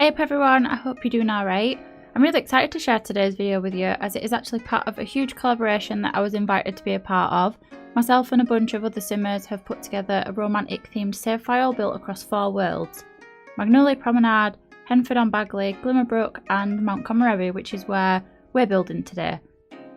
Hey up everyone, I hope you're doing alright. I'm really excited to share today's video with you as it is actually part of a huge collaboration that I was invited to be a part of. Myself and a bunch of other simmers have put together a romantic themed save file built across 4 worlds. Magnolia Promenade, Henford on Bagley, Glimmerbrook and Mount Komorebi, which is where we're building today.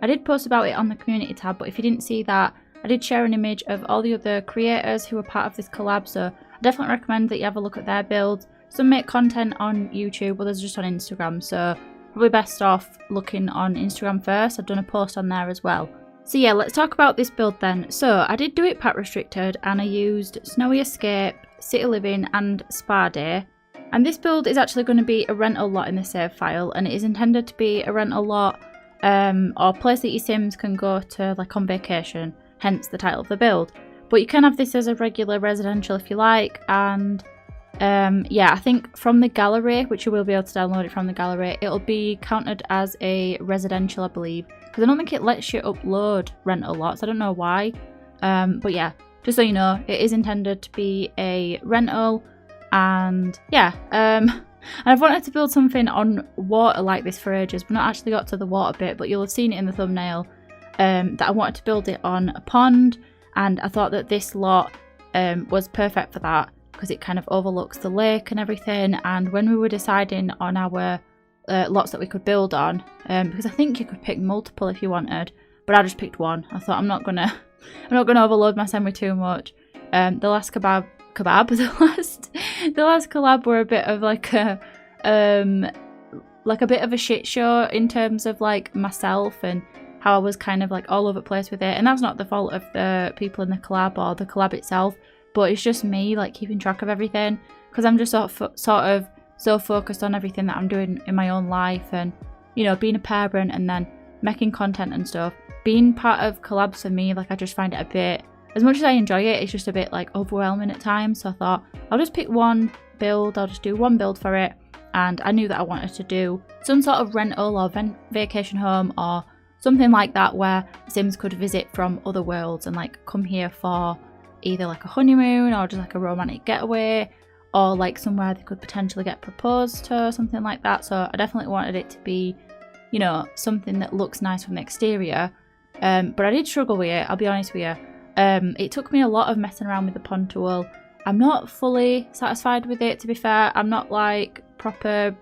I did post about it on the community tab, but if you didn't see that, I did share an image of all the other creators who were part of this collab, so I definitely recommend that you have a look at their builds. Some make content on YouTube, others just on Instagram, so probably best off looking on Instagram first. I've done a post on there as well. So yeah, let's talk about this build then. So I did do it pack restricted and I used Snowy Escape, City Living and Spa Day. And this build is actually going to be a rental lot in the save file, and it is intended to be a rental lot or place that your sims can go to like on vacation, hence the title of the build. But you can have this as a regular residential if you like, and yeah, I think from the gallery, which you will be able to download it from the gallery, it'll be counted as a residential, I believe, because I don't think it lets you upload rental lots. I don't know why, but yeah, just so you know, it is intended to be a rental. And yeah, and I've wanted to build something on water like this for ages. We've not actually got to the water bit, but you'll have seen it in the thumbnail that I wanted to build it on a pond, and I thought that this lot was perfect for that because it kind of overlooks the lake and everything. And when we were deciding on our lots that we could build on, because I think you could pick multiple if you wanted, but I just picked one. I thought I'm not gonna overload my sim with too much. The last the last collab were a bit of like a bit of a shit show in terms of like myself and how I was kind of like all over the place with it. And that's not the fault of the people in the collab or the collab itself, but it's just me like keeping track of everything because I'm just sort of so focused on everything that I'm doing in my own life, and you know, being a parent and then making content and stuff. Being part of collabs for me, like I just find it a bit, as much as I enjoy it, it's just a bit like overwhelming at times. So I thought I'll just pick one build, I'll just do one build for it. And I knew that I wanted to do some sort of rental or vacation home or something like that where sims could visit from other worlds and like come here for either like a honeymoon or just like a romantic getaway, or like somewhere they could potentially get proposed to, something like that. So I definitely wanted it to be, you know, something that looks nice from the exterior. But I did struggle with it, I'll be honest with you. It took me a lot of messing around with the pond tool. I'm not fully satisfied with it, to be fair. I'm not like proper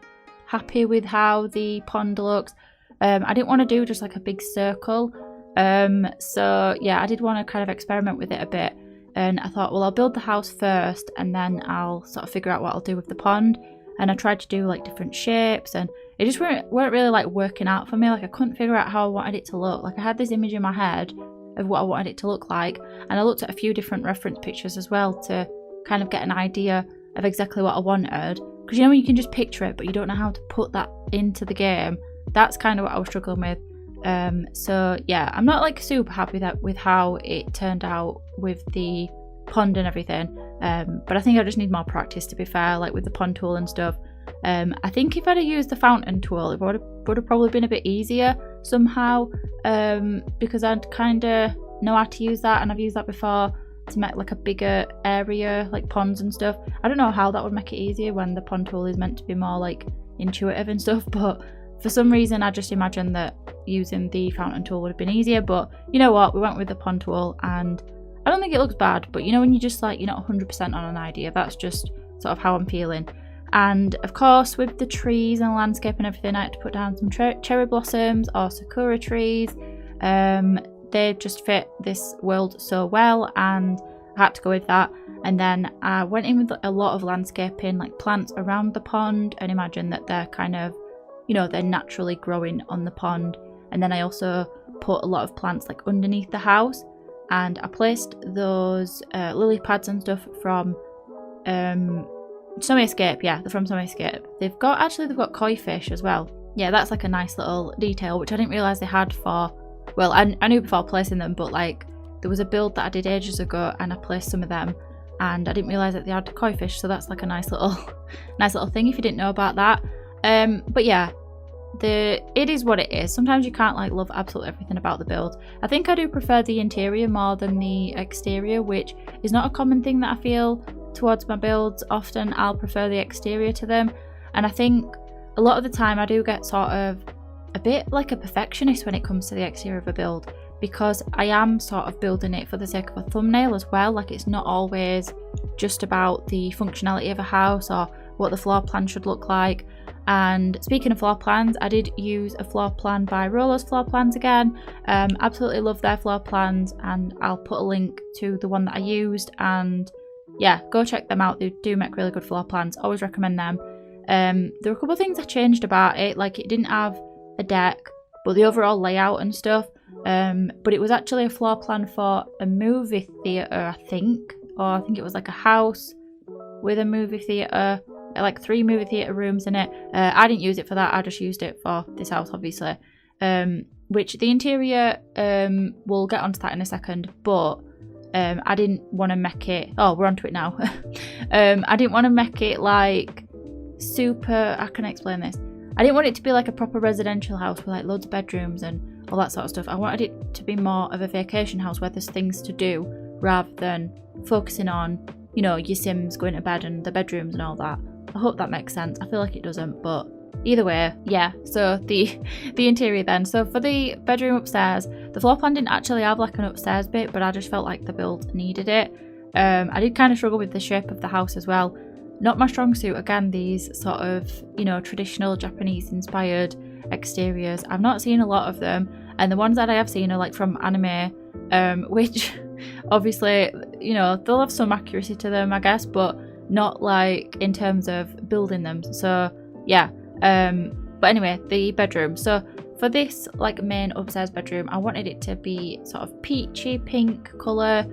happy with how the pond looks. I didn't want to do just like a big circle. So yeah, I did want to kind of experiment with it a bit. And I thought, well, I'll build the house first and then I'll sort of figure out what I'll do with the pond. And I tried to do like different shapes, and it just weren't really like working out for me. Like I couldn't figure out how I wanted it to look. Like I had this image in my head of what I wanted it to look like, and I looked at a few different reference pictures as well to kind of get an idea of exactly what I wanted, because you know when you can just picture it but you don't know how to put that into the game. That's kind of what I was struggling with. So yeah, I'm not like super happy with how it turned out with the pond and everything, but I think I just need more practice, to be fair, like with the pond tool and stuff. I think if I'd have used the fountain tool, it would have probably been a bit easier somehow, because I'd kind of know how to use that, and I've used that before to make like a bigger area, like ponds and stuff. I don't know how that would make it easier when the pond tool is meant to be more like intuitive and stuff, but for some reason I just imagined that using the fountain tool would have been easier. But you know what, we went with the pond tool, and I don't think it looks bad, but you know when you just like, you're not 100% on an idea, that's just sort of how I'm feeling. And of course with the trees and landscape and everything, I had to put down some cherry blossoms or sakura trees. They just fit this world so well, and I had to go with that. And then I went in with a lot of landscaping, like plants around the pond, and imagine that they're kind of, you know, they're naturally growing on the pond. And then I also put a lot of plants like underneath the house, and I placed those lily pads and stuff from Snowy Escape. Yeah, they're from Snowy Escape. They've got koi fish as well. Yeah, that's like a nice little detail which I didn't realise they had for, well, I knew before placing them, but like there was a build that I did ages ago and I placed some of them and I didn't realise that they had koi fish, so that's like a nice little thing if you didn't know about that. But yeah, it is what it is. Sometimes you can't like love absolutely everything about the build. I think I do prefer the interior more than the exterior, which is not a common thing that I feel towards my builds. Often I'll prefer the exterior to them. And I think a lot of the time I do get sort of a bit like a perfectionist when it comes to the exterior of a build, because I am sort of building it for the sake of a thumbnail as well. Like, it's not always just about the functionality of a house or what the floor plan should look like. And speaking of floor plans, I did use a floor plan by Rollo's Floor Plans again. Absolutely love their floor plans, and I'll put a link to the one that I used, and yeah, go check them out. They do make really good floor plans, always recommend them. There were a couple of things I changed about it, like it didn't have a deck, but the overall layout and stuff. But it was actually a floor plan for a movie theatre, I think, or I think it was like a house with a movie theatre, like 3 movie theatre rooms in it. I didn't use it for that, I just used it for this house, obviously. Which the interior, we'll get onto that in a second, but I didn't want to make it, oh, we're onto it now. I didn't want to make it like super, how can I explain this? I didn't want it to be like a proper residential house with like loads of bedrooms and all that sort of stuff. I wanted it to be more of a vacation house where there's things to do, rather than focusing on, you know, your Sims going to bed and the bedrooms and all that. I hope that makes sense. I feel like it doesn't, but either way, yeah. So the interior then. So for the bedroom upstairs, the floor plan didn't actually have like an upstairs bit, but I just felt like the build needed it. I did kind of struggle with the shape of the house as well. Not my strong suit. Again, these sort of, you know, traditional Japanese inspired exteriors. I've not seen a lot of them, and the ones that I have seen are like from anime, which obviously, you know, they'll have some accuracy to them, I guess, but not like in terms of building them. So yeah. But anyway, the bedroom. So for this like main upstairs bedroom, I wanted it to be sort of peachy pink colour,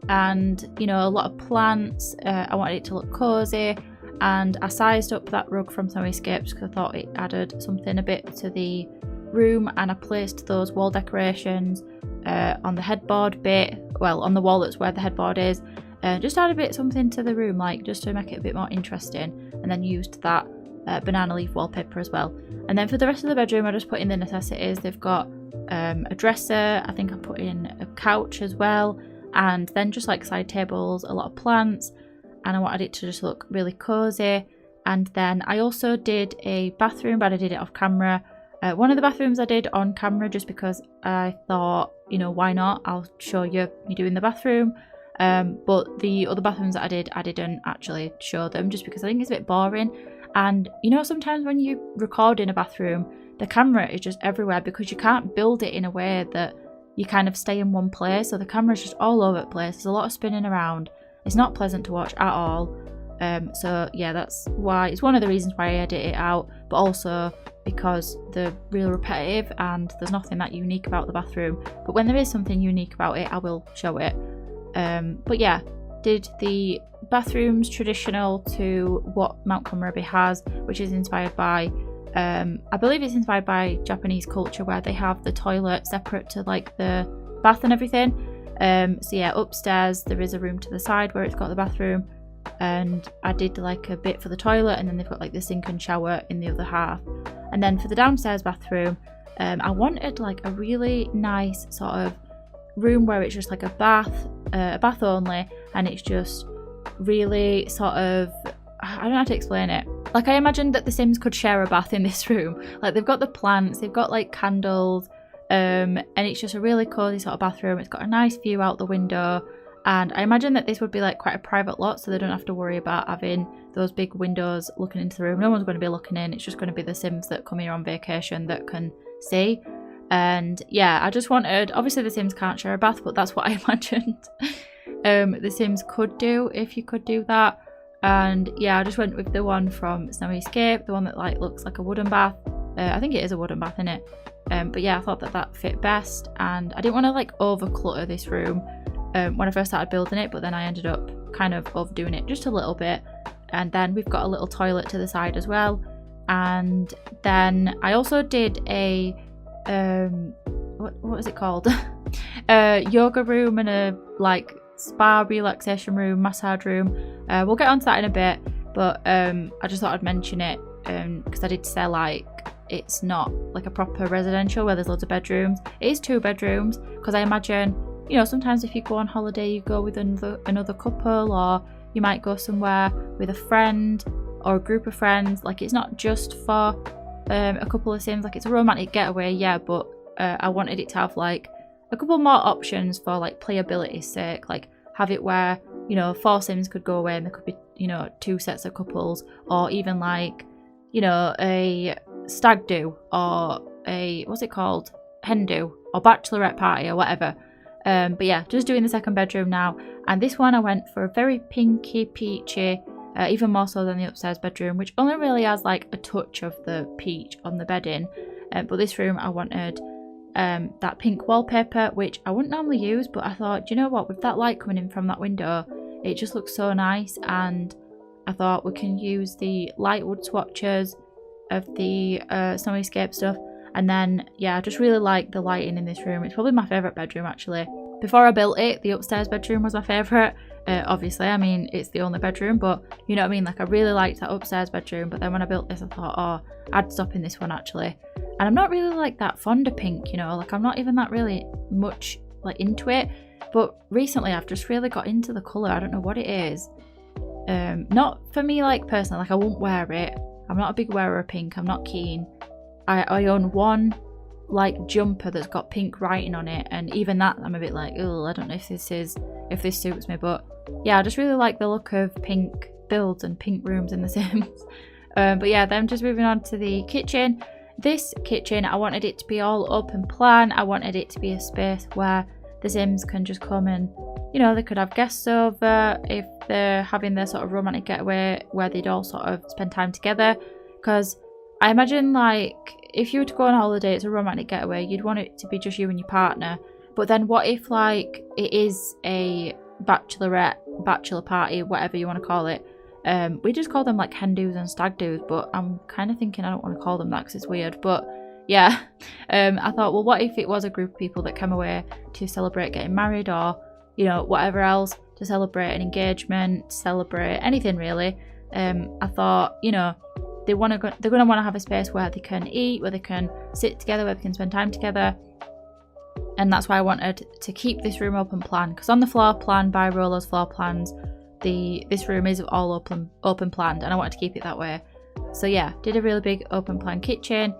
and you know, a lot of plants. I wanted it to look cozy, and I sized up that rug from Snowy Escapes because I thought it added something a bit to the room, and I placed those wall decorations on the headboard bit, well, on the wall that's where the headboard is, just add a bit something to the room, like just to make it a bit more interesting, and then used that banana leaf wallpaper as well. And then for the rest of the bedroom, I just put in the necessities. They've got a dresser, I think I put in a couch as well, and then just like side tables, a lot of plants, and I wanted it to just look really cozy. And then I also did a bathroom, but I did it off camera. One of the bathrooms I did on camera just because I thought, you know, why not? I'll show you me doing the bathroom. But the other bathrooms that I didn't actually show them just because I think it's a bit boring. And you know, sometimes when you record in a bathroom, the camera is just everywhere because you can't build it in a way that you kind of stay in one place. So the camera's just all over the place. There's a lot of spinning around. It's not pleasant to watch at all. So yeah, that's why, it's one of the reasons why I edit it out, but also because they're real repetitive and there's nothing that unique about the bathroom. But when there is something unique about it, I will show it. But yeah, did the bathrooms traditional to what Mount Komorebi has, which is inspired by, I believe it's inspired by Japanese culture where they have the toilet separate to like the bath and everything. So yeah, upstairs there is a room to the side where it's got the bathroom, and I did like a bit for the toilet, and then they've got like the sink and shower in the other half. And then for the downstairs bathroom, I wanted like a really nice sort of room where it's just like a bath only, and it's just really sort of, I don't know how to explain it. Like, I imagined that the Sims could share a bath in this room. Like, they've got the plants, they've got like candles, and it's just a really cozy sort of bathroom. It's got a nice view out the window, and I imagine that this would be like quite a private lot, so they don't have to worry about having those big windows looking into the room. No one's going to be looking in. It's just going to be the Sims that come here on vacation that can see. And yeah, I just wanted, obviously the Sims can't share a bath, but that's what I imagined the Sims could do if you could do that. And yeah, I just went with the one from Snowy Escape, the one that like looks like a wooden bath. I think it is a wooden bath, innit? But yeah, I thought that that fit best, and I didn't want to like over clutter this room when I first started building it, but then I ended up kind of overdoing it just a little bit. And then we've got a little toilet to the side as well. And then I also did a what is it called? A yoga room and a like spa relaxation room, massage room. We'll get onto that in a bit, but I just thought I'd mention it because I did say like it's not like a proper residential where there's loads of bedrooms. It is 2 bedrooms because I imagine, you know, sometimes if you go on holiday you go with another couple, or you might go somewhere with a friend, or a group of friends. Like, it's not just for a couple of Sims. Like, it's a romantic getaway, yeah, but I wanted it to have like a couple more options for like playability's sake. Like, have it where, you know, 4 Sims could go away and there could be, you know, 2 sets of couples, or even like, you know, a stag do, or a, what's it called, hen do, or bachelorette party, or whatever. But yeah, just doing the second bedroom now, and this one I went for a very pinky peachy, even more so than the upstairs bedroom, which only really has like a touch of the peach on the bedding. But this room I wanted that pink wallpaper, which I wouldn't normally use, but I thought, do you know what, with that light coming in from that window, it just looks so nice. And I thought we can use the light wood swatches of the Snowy Escape stuff. And then, yeah, I just really like the lighting in this room. It's probably my favourite bedroom, actually. Before I built it, the upstairs bedroom was my favourite. Obviously, I mean, it's the only bedroom, but you know what I mean? Like, I really liked that upstairs bedroom, but then when I built this, I thought, oh, I'd stop in this one, actually. And I'm not really, like, that fond of pink, you know? Like, I'm not even that really much, like, into it. But recently, I've just really got into the colour. I don't know what it is. Not for me, like, personally. Like, I won't wear it. I'm not a big wearer of pink. I'm not keen. I own one like jumper that's got pink writing on it, and even that I'm a bit like, oh, I don't know if this suits me. But yeah, I just really like the look of pink builds and pink rooms in the Sims. But yeah, then just moving on to the kitchen. This kitchen, I wanted it to be all open plan. I wanted it to be a space where the Sims can just come and, you know, they could have guests over if they're having their sort of romantic getaway, where they'd all sort of spend time together. Because I imagine, like, if you were to go on holiday, it's a romantic getaway, you'd want it to be just you and your partner. But then what if, like, it is a bachelor party, whatever you want to call it. We just call them, like, hen do's and stag do's, but I'm kind of thinking I don't want to call them that because it's weird. But yeah, I thought, well, what if it was a group of people that came away to celebrate getting married, or, you know, whatever else, to celebrate an engagement, celebrate anything really. I thought, you know, they're going to want to have a space where they can eat, where they can sit together, where they can spend time together. And that's why I wanted to keep this room open plan, because on the floor plan by Rolo's floor plans, this room is all open planned, and I wanted to keep it that way. So yeah, did a really big open plan kitchen,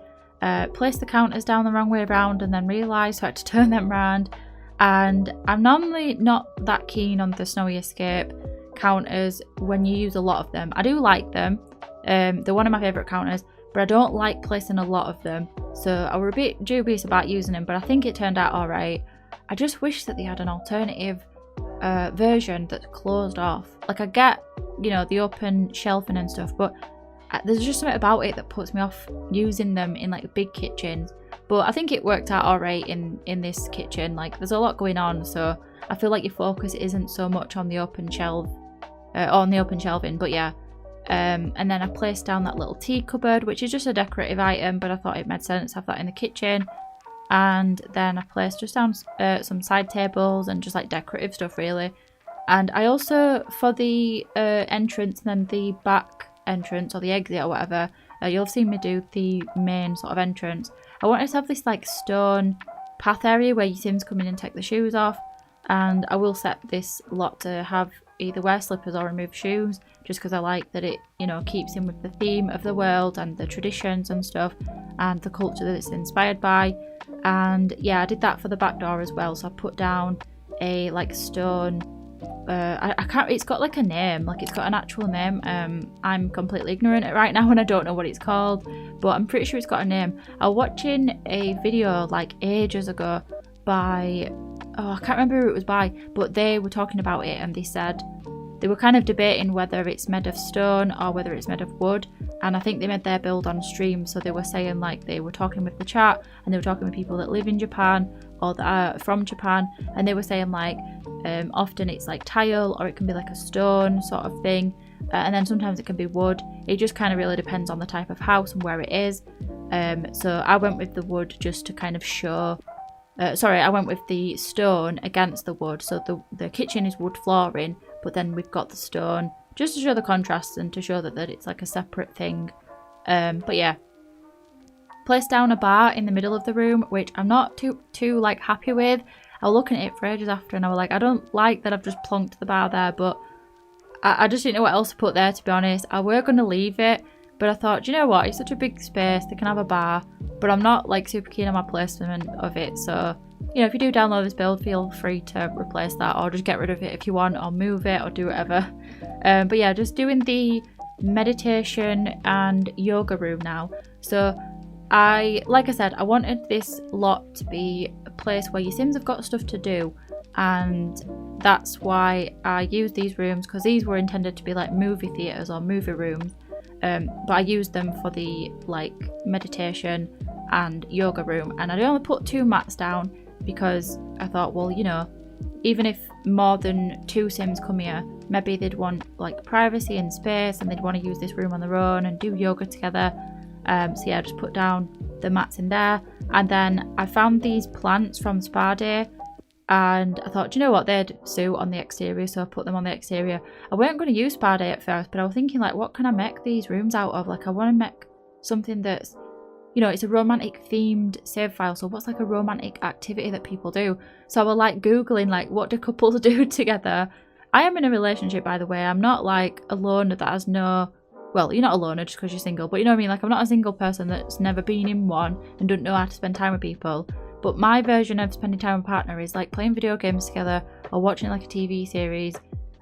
placed the counters down the wrong way around, and then realised I had to turn them around. And I'm normally not that keen on the Snowy Escape counters when you use a lot of them. I do like them. They're one of my favourite counters, but I don't like placing a lot of them. So I were a bit dubious about using them, but I think it turned out alright. I just wish that they had an alternative version that's closed off. Like, I get, you know, the open shelving and stuff, but there's just something about it that puts me off using them in like big kitchens. But I think it worked out alright in this kitchen. Like, there's a lot going on, so I feel like your focus isn't so much on the open shelving. But yeah, and then I placed down that little tea cupboard, which is just a decorative item, but I thought it made sense to have that in the kitchen. And then I placed just down some side tables and just like decorative stuff really. And I also, for the entrance and then the back entrance or the exit or whatever, you'll have seen me do the main sort of entrance. I wanted to have this like stone path area where your Sims come in and take the shoes off. And I will set this lot to have either wear slippers or remove shoes, just because I like that it, you know, keeps in with the theme of the world and the traditions and stuff and the culture that it's inspired by. And yeah, I did that for the back door as well. So I put down a like stone, I can't, it's got like a name, like it's got an actual name. I'm completely ignorant right now and I don't know what it's called, but I'm pretty sure it's got a name. I was watching a video like ages ago by, oh, I can't remember who it was by, but they were talking about it and they said they were kind of debating whether it's made of stone or whether it's made of wood. And I think they made their build on stream, so they were saying like they were talking with the chat and they were talking with people that live in Japan or that are from Japan, and they were saying like often it's like tile or it can be like a stone sort of thing, and then sometimes it can be wood. It just kind of really depends on the type of house and where it is. So I went with the wood just to kind of show, I went with the stone against the wood. So the kitchen is wood flooring, but then we've got the stone just to show the contrast and to show that it's like a separate thing. But yeah, placed down a bar in the middle of the room, which I'm not too like happy with. I was looking at it for ages after and I was like, I don't like that I've just plonked the bar there, but I just didn't know what else to put there, to be honest. I were going to leave it, but I thought, do you know what, it's such a big space, they can have a bar, but I'm not like super keen on my placement of it. So, you know, if you do download this build, feel free to replace that, or just get rid of it if you want, or move it, or do whatever. But yeah, just doing the meditation and yoga room now. So like I said, I wanted this lot to be a place where your Sims have got stuff to do, and that's why I used these rooms, because these were intended to be like movie theatres or movie rooms, but I used them for the like meditation and yoga room, and I only put 2 mats down because I thought, well, you know, even if more than 2 Sims come here, maybe they'd want like privacy and space, and they'd want to use this room on their own and do yoga together. So yeah, I just put down the mats in there, and then I found these plants from Spa Day, and I thought, you know what, they'd suit on the exterior, so I put them on the exterior. I weren't going to use Spa Day at first, but I was thinking, like, what can I make these rooms out of? Like, I want to make something that's, you know, it's a romantic themed save file, so what's like a romantic activity that people do? So I was like Googling, like, what do couples do together? I am in a relationship, by the way. I'm not like a loner that has no, well, you're not a loner just because you're single, but you know what I mean? Like, I'm not a single person that's never been in one and doesn't know how to spend time with people. But my version of spending time with a partner is like playing video games together or watching like a TV series.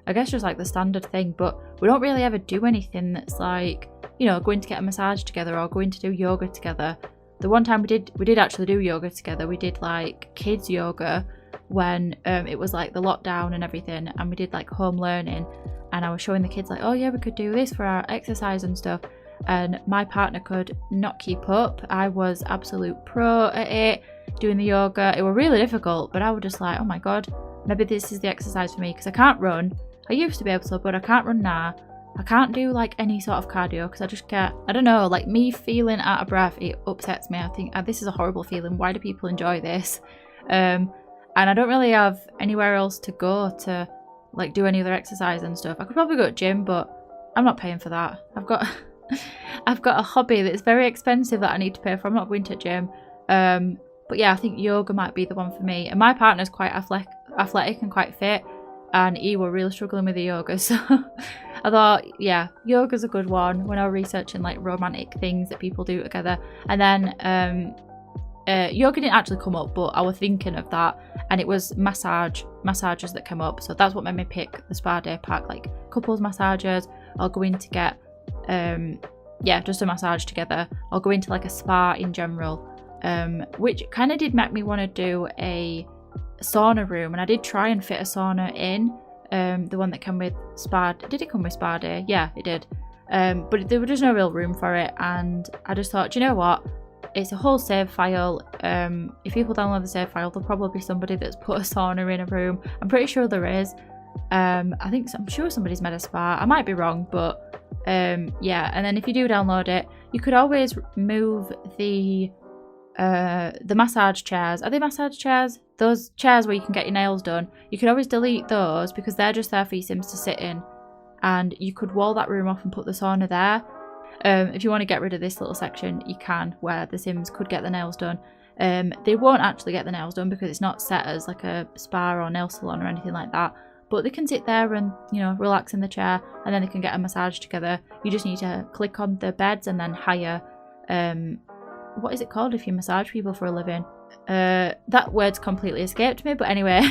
I guess just like the standard thing, but we don't really ever do anything that's like, you know, going to get a massage together or going to do yoga together. The one time we did actually do yoga together. We did like kids yoga when it was like the lockdown and everything, and we did like home learning, and I was showing the kids like, oh yeah, we could do this for our exercise and stuff, and my partner could not keep up. I was absolute pro at it, doing the yoga. It was really difficult, but I was just like, oh my god, maybe this is the exercise for me, because I can't run. I used to be able to, but I can't run now. I can't do like any sort of cardio because I just get, I don't know, like me feeling out of breath, it upsets me. I think this is a horrible feeling. Why do people enjoy this? And I don't really have anywhere else to go to like do any other exercise and stuff. I could probably go to gym, but I'm not paying for that. I've got a hobby that's very expensive that I need to pay for. I'm not going to gym. But yeah, I think yoga might be the one for me. And my partner's quite athletic and quite fit, and he were really struggling with the yoga, so I thought, yeah, yoga's a good one when I was researching like romantic things that people do together. And then yoga didn't actually come up, but I was thinking of that, and it was massages that came up, so that's what made me pick the Spa Day pack, like couples massages, or going to get yeah, just a massage together, or go into like a spa in general, which kind of did make me want to do a sauna room, and I did try and fit a sauna in the one that came with Spa. Did it come with Spa Day? Yeah, it did. But there was just no real room for it, and I just thought, you know what, it's a whole save file. If people download the save file, there'll probably be somebody that's put a sauna in a room. I'm pretty sure there is. I'm sure somebody's made a spa. I might be wrong, but yeah. And then if you do download it, you could always move the massage chairs. Are they massage chairs? Those chairs where you can get your nails done. You could always delete those because they're just there for your Sims to sit in, and you could wall that room off and put the sauna there. If you want to get rid of this little section, you can, where the Sims could get the nails done. They won't actually get the nails done because it's not set as like a spa or nail salon or anything like that, but they can sit there and, you know, relax in the chair, and then they can get a massage together. You just need to click on the beds and then hire what is it called if you massage people for a living? That word's completely escaped me, but anyway.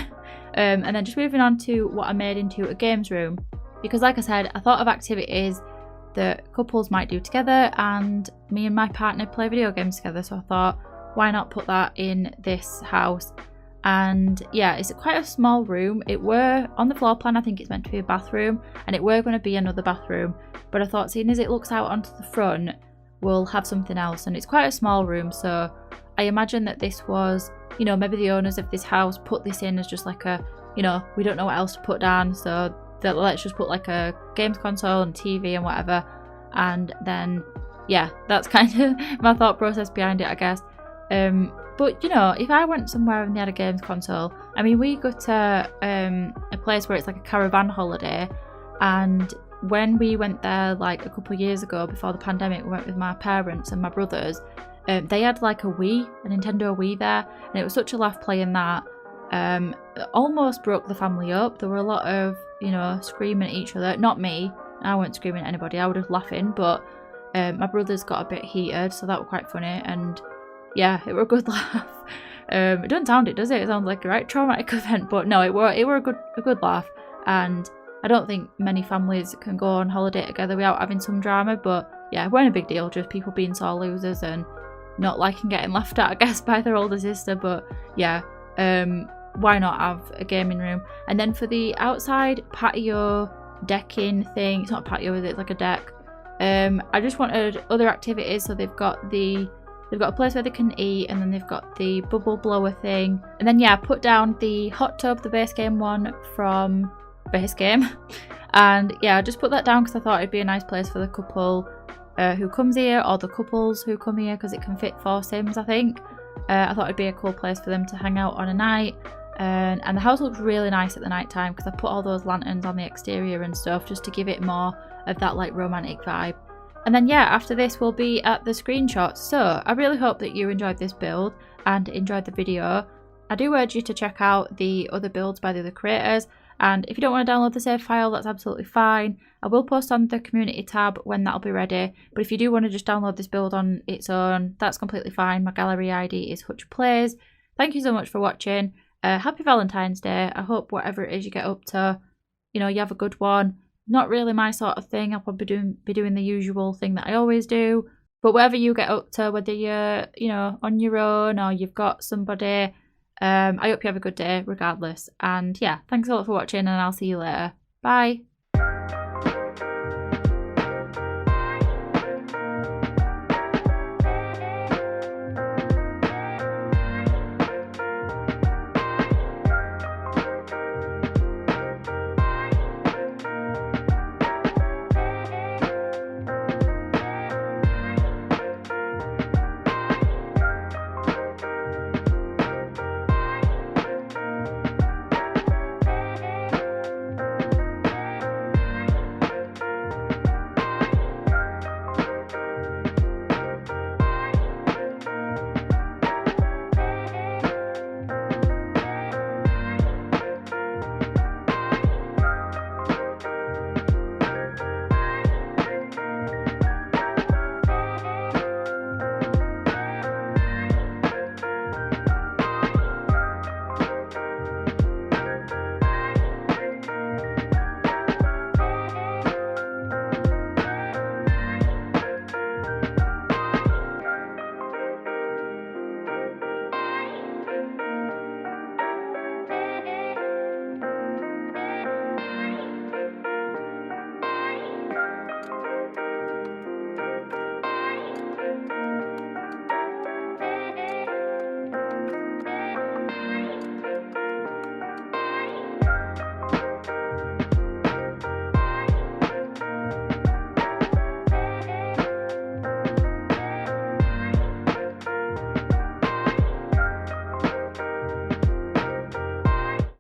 And then just moving on to what I made into a games room, because like I said, I thought of activities that couples might do together, and me and my partner play video games together, so I thought, why not put that in this house? And yeah, it's quite a small room. It were on the floor plan, I think it's meant to be a bathroom, and it were going to be another bathroom, but I thought, seeing as it looks out onto the front, we'll have something else. And it's quite a small room, so I imagine that this was, you know, maybe the owners of this house put this in as just like a, you know, we don't know what else to put down, so that let's just put like a games console and TV and whatever. And then yeah, that's kind of my thought process behind it, I guess. But you know, if I went somewhere and they had a games console, I mean, we go to a place where it's like a caravan holiday, and when we went there like a couple of years ago before the pandemic, we went with my parents and my brothers. They had like a Nintendo Wii there, and it was such a laugh playing that. It almost broke the family up. There were a lot of you know, screaming at each other. Not me. I weren't screaming at anybody. I was just laughing. But my brothers got a bit heated, so that was quite funny. And yeah, it were a good laugh. It doesn't sound it, does it? It sounds like a right traumatic event, but no, it were a good laugh. And I don't think many families can go on holiday together without having some drama. But yeah, it weren't a big deal. Just people being sore losers and not liking getting laughed at, I guess, by their older sister. But yeah, why not have a gaming room? And then for the outside patio decking thing, it's not a patio, is it? It's like a deck. I just wanted other activities, so they've got a place where they can eat, and then they've got the bubble blower thing. And then yeah, I put down the hot tub, the base game one from base game. And yeah, I just put that down because I thought it'd be a nice place for the couple who comes here, or the couples who come here, because it can fit 4 Sims, I think. I thought it'd be a cool place for them to hang out on a night. And the house looks really nice at the night time because I put all those lanterns on the exterior and stuff just to give it more of that like romantic vibe. And then yeah, after this we'll be at the screenshots. So I really hope that you enjoyed this build and enjoyed the video. I do urge you to check out the other builds by the other creators, and if you don't want to download the save file, that's absolutely fine. I will post on the community tab when that'll be ready, but if you do want to just download this build on its own, that's completely fine. My gallery ID is HutchPlays. Thank you so much for watching. Happy Valentine's Day. I hope whatever it is you get up to, you know, you have a good one. Not really my sort of thing. I'll probably be doing the usual thing that I always do. But whatever you get up to, whether you're, you know, on your own or you've got somebody, I hope you have a good day regardless. And yeah, thanks a lot for watching, and I'll see you later. Bye.